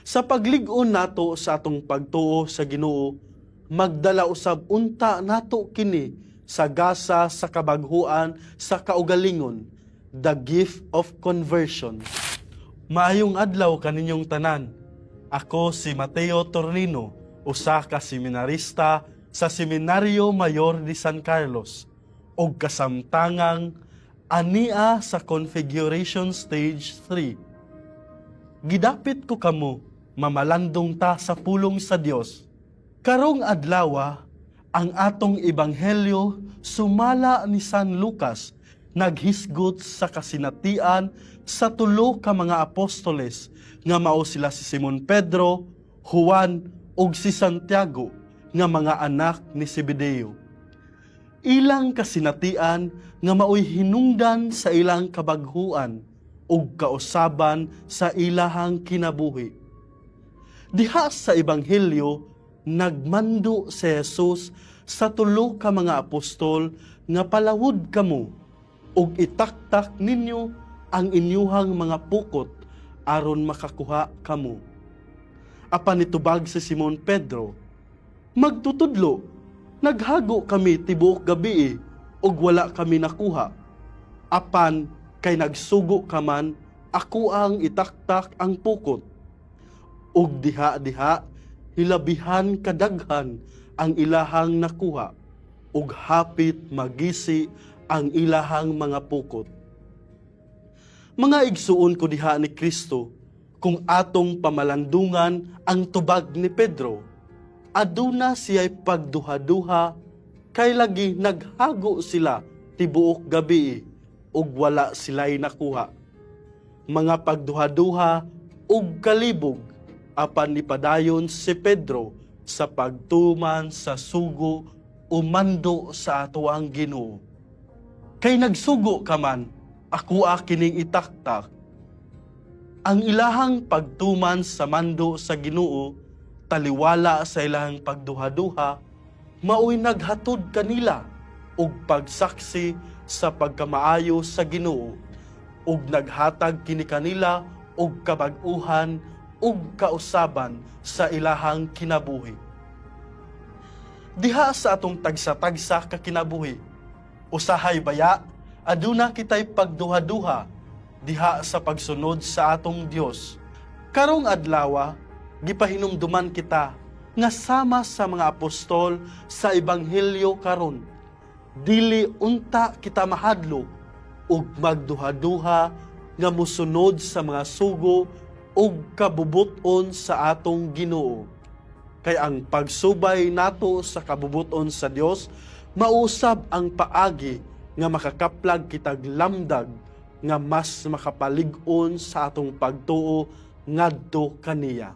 Sa paglig-on nato sa atong pagtuo sa Ginoo, magdala usab unta nato kini sa gasa sa kabaghuan sa kaugalingon, the gift of conversion. Maayong adlaw kaninyong tanan. Ako si Mateo Tornino, usa ka seminarista sa Seminaryo Mayor de San Carlos, ug kasamtangang ania sa Configuration Stage 3. Gidapit ko kamo, mamalandong ta sa pulong sa Dios. Karong adlaw, ang atong ebanghelyo sumala ni San Lucas, naghisgot sa kasinatian sa tulo ka mga apostoles nga mao sila si Simon Pedro, Juan ug si Santiago nga mga anak ni Zebedeo. Ilang kasinatian nga maoy hinungdan sa ilang kabaghuan ug kausaban sa ilahang kinabuhi. Diha sa ebanghelyo nagmando si Jesus sa tulo ka mga apostol nga palawod kamo ug itaktak ninyo ang inyuhang mga pukot aron makakuha kamo. Apan nitubag si Simon Pedro, magtutudlo, naghago kami tibuok gabi ug wala kami nakuha. Apan kay nagsugo ka man, ako ang itaktak ang pukot. Ug diha-diha, hilabihan kadaghan ang ilahang nakuha, ug hapit magisi ang ilahang mga pukot. Mga igsuon ko diha ni Kristo, kung atong pamalandungan ang tubag ni Pedro, aduna siya'y pagduha-duha, kay lagi naghago sila tibuok gabi, ug wala sila'y nakuha. Mga pagduha-duha ug kalibog, apan nipadayon si Pedro sa pagtuman sa sugo umando sa atoang Ginoo. Kay nagsugo ka man, ako kining itaktak. Ang ilahang pagtuman sa mando sa Ginoo, taliwala sa ilahang pagduha-duha, maoy naghatod kanila ug pagsaksi sa pagkamaayo sa Ginoo, ug naghatag kini kanila og kabag-uhan ug kausaban sa ilahang kinabuhi. Diha sa atong tagsa-tagsa ka kinabuhi, usahay baya, aduna kitay pagduha-duha diha sa pagsunod sa atong Dios. Karong adlaw, gipahinumduman kita nga sama sa mga apostol sa ebanghelyo karon, dili unta kita mahadlok ug magduha-duha nga mosunod sa mga sugo ug kabubuton sa atong Ginoo. Kay ang pagsubay nato sa kabubuton sa Dios mausab ang paagi nga makakaplag kitag lamdag nga mas makapalig-on sa atong pagtuo ngadto kaniya.